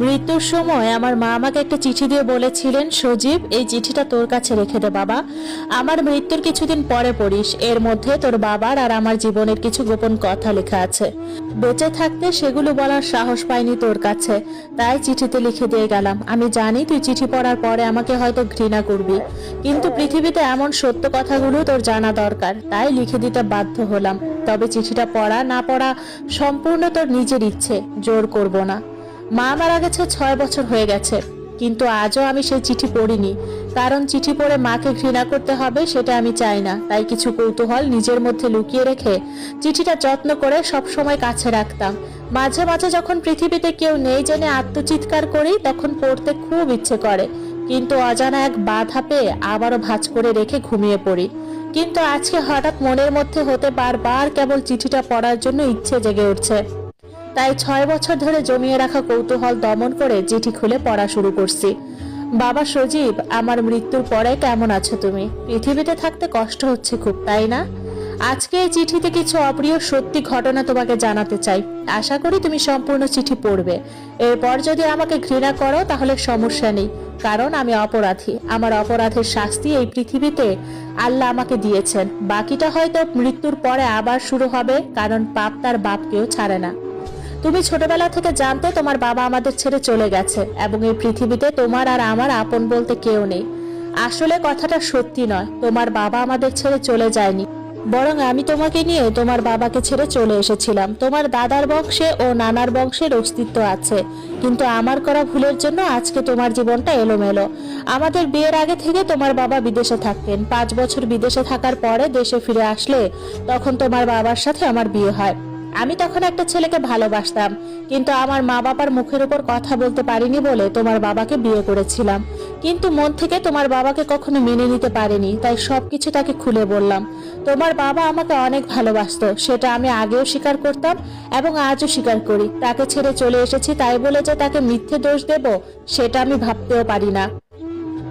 মৃত্যুর সময় আমার মা আমাকে একটা চিঠি দিয়ে বলেছিলেন, সজীব এই চিঠিটা তোর কাছে রেখে দে বাবা, আমার মৃত্যুর কিছুদিন পরে পড়িস, এর মধ্যে তোর বাবার আর আমার জীবনের কিছু গোপন কথা লেখা আছে, বেঁচে থাকতে সেগুলো বলার সাহস পাইনি তোর কাছে, তাই চিঠিতে লিখে দিয়ে গেলাম। আমি জানি তুই চিঠি পড়ার পরে আমাকে হয়তো ঘৃণা করবি, কিন্তু পৃথিবীতে এমন সত্য কথাগুলো তোর জানা দরকার, তাই লিখে দিতে বাধ্য হলাম। তবে চিঠিটা পড়া না পড়া সম্পূর্ণ তোর নিজের ইচ্ছে, জোর করব না। মা মারা গেছে 6 বছর হয়ে গেছে, কিন্তু আজও আমি সেই চিঠি পড়িনি, কারণ চিঠি পড়ে মাকে ঘৃণা করতে হবে সেটা আমি চাই না। তাই কিছু কৌতূহল নিজের মধ্যে লুকিয়ে রেখে চিঠিটা যত্ন করে সব সময় কাছে রাখতাম। মাঝে মাঝে যখন পৃথিবীতে কেউ নেই জেনে আত্মচিৎকার করি, তখন পড়তে খুব ইচ্ছে করে, কিন্তু অজানা এক বাধা পেয়ে আবারও ভাঁজ করে রেখে ঘুমিয়ে পড়ি। কিন্তু আজকে হঠাৎ মনের মধ্যে হতে বারবার কেবল চিঠিটা পড়ার জন্য ইচ্ছে জেগে উঠছে। তাই 6 বছর ধরে জমিয়ে রাখা কৌতূহল দমন করে চিঠি খুলে পড়া শুরু করছি। বাবা সজীব, আমার মৃত্যুর পরে কেমন আছো তুমি? পৃথিবীতে থাকতে কষ্ট হচ্ছে খুব, তাই না? আজকে এই চিঠিতে কিছু অপ্রিয় সত্যি ঘটনা তোমাকে জানাতে চাই। আশা করি তুমি সম্পূর্ণ চিঠি পড়বে। এরপর যদি আমাকে ঘৃণা করো তাহলে সমস্যা নেই, কারণ আমি অপরাধী। আমার অপরাধের শাস্তি এই পৃথিবীতে আল্লাহ আমাকে দিয়েছেন, বাকিটা হয়তো মৃত্যুর পরে আবার শুরু হবে, কারণ পাপ তার বাপকেও ছাড়ে না। তুমি ছোটবেলা থেকে জানতে তোমার বাবা আমাদের ছেড়ে চলে গেছে এবং এই পৃথিবীতে তোমার আর আমার আপন বলতে কেউ নেই। আসলে কথাটা সত্যি নয়, তোমার বাবা আমাদের ছেড়ে চলে যায়নি, বরং আমি তোমাকে নিয়ে তোমার বাবাকে ছেড়ে চলে এসেছিলাম। তোমার দাদার বংশে ও নানার বংশের অস্তিত্ব আছে, কিন্তু আমার করা ভুলের জন্য আজকে তোমার জীবনটা এলোমেলো। আমাদের বিয়ের আগে থেকে তোমার বাবা বিদেশে থাকতেন। 5 বছর বিদেশে থাকার পরে দেশে ফিরে আসলে তখন তোমার বাবার সাথে আমার বিয়ে হয়। আমি তখন একটা ছেলেকে ভালোবাসতাম, কিন্তু আমার মা বাবার মুখের উপর কথা বলতে পারিনি বলে তোমার বাবাকে বিয়ে করেছিলাম। কিন্তু মন থেকে তোমার বাবাকে কখনো মেনে নিতে পারিনি, তাই সবকিছু তাকে খুলে বললাম। তোমার বাবা আমাকে অনেক ভালোবাসতো, সেটা আমি আগেও স্বীকার করতাম এবং আজও স্বীকার করি। তাকে ছেড়ে চলে এসেছি তাই বলে যে তাকে মিথ্যে দোষ দেব, সেটা আমি ভাবতেও পারি না।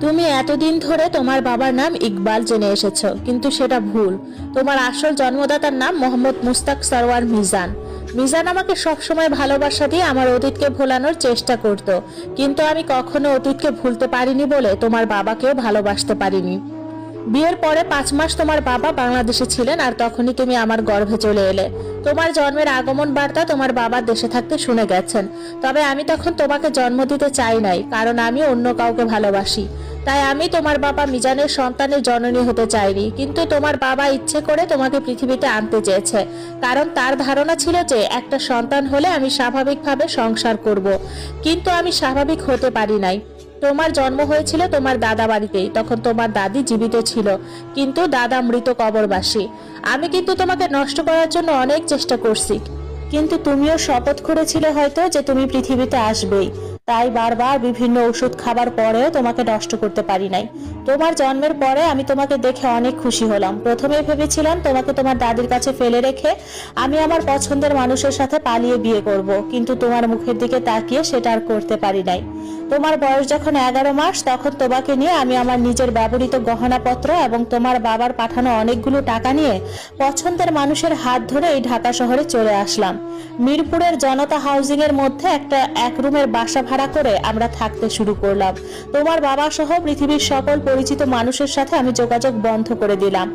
তুমি এতদিন ধরে তোমার বাবার নাম ইকবাল জেনে এসেছো, কিন্তু সেটা ভুল। তোমার আসল জন্মদাতার নাম মোহাম্মদ মুস্তাক সরওয়ার মিজান। মিজান আমাকে সবসময় ভালোবাসা দিয়ে আমার অতীতকে ভোলানোর চেষ্টা করত, কিন্তু আমি কখনো অতীতকে ভুলতে পারিনি বলে তোমার বাবাকেও ভালোবাসতে পারিনি। বিয়ের পরে 5 মাস তোমার বাবা বাংলাদেশে ছিলেন, আর তখনই তুমি আমার গর্ভে চলে এলে। তোমার জন্মের আগমন বার্তা তোমার বাবা দেশে থাকতে শুনে গেছেন, তবে আমি তখন তোমাকে জন্ম দিতে চাই নাই, কারণ আমি অন্য কাউকে ভালোবাসি। তাই আমি তোমার বাবা মিজানের সন্তানের জননী হতে চাইনি, কিন্তু তোমার বাবা ইচ্ছে করে তোমাকে পৃথিবীতে আনতে চেয়েছে, কারণ তার ধারণা ছিল যে একটা সন্তান হলে আমি স্বাভাবিকভাবে সংসার করব, কিন্তু আমি স্বাভাবিক হতে পারি নাই। তোমার জন্ম হয়েছিল তোমার দাদা বাড়িতেই, তখন তোমার দাদি জীবিত ছিল, কিন্তু দাদা মৃত কবরবাসী। আমি কিন্তু তোমাকে নষ্ট করার জন্য অনেক চেষ্টা করছি, কিন্তু তুমিও শপথ করেছিলে হয়তো যে তুমি পৃথিবীতে আসবেই, তাই বারবার বিভিন্ন ওষুধ খাবার পরেও তোমাকে নষ্ট করতে পারি নাই। তোমার জন্মের পরে আমি তোমাকে দেখে অনেক খুশি হলাম। প্রথমে ভেবেছিলাম তোমাকে তোমার দাদির কাছে ফেলে রেখে আমি আমার পছন্দের মানুষের সাথে পালিয়ে বিয়ে করব, কিন্তু তোমার মুখের দিকে তাকিয়ে সেটা আর করতে পারি নাই। তোমার বয়স যখন 11 মাস, তখন তোমাকে নিয়ে আমি আমার নিজের ব্যবহৃত গহনাপত্র এবং তোমার বাবার পাঠানো অনেকগুলো টাকা নিয়ে পছন্দের মানুষের হাত ধরে এই ঢাকা শহরে চলে আসলাম। মিরপুরের জনতা হাউজিং এর মধ্যে একটা 1 রুমের বাসা ভাড়া করে আমরা থাকতে শুরু করলাম। তোমার বাবা সহ পৃথিবীর সকল পরিচিত মানুষের সাথে আমি যোগাযোগ বন্ধ করে দিলাম।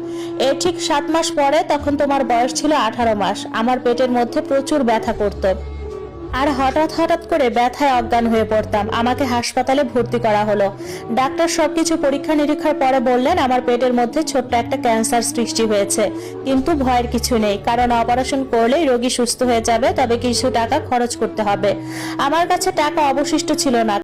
এর ঠিক 7 মাস পরে, তখন তোমার বয়স ছিল 18 মাস, আমার পেটের মধ্যে প্রচুর ব্যথা করত, আর হঠাৎ হঠাৎ করে ব্যথায় অজ্ঞান হয়ে পড়তাম। আমাকে হাসপাতালে ভর্তি করা হলো। ডাক্তার সবকিছু পরীক্ষা নিরীক্ষার পরে বললেন আমার পেটের মধ্যে ছোট্ট একটা ক্যান্সার সৃষ্টি হয়েছে, কিন্তু ভয়ের কিছু নেই, কারণ অপারেশন করলেই রোগী সুস্থ হয়ে যাবে, তবে কিছু টাকা খরচ করতে হবে। আমার কাছে টাকা অবশিষ্ট ছিল না।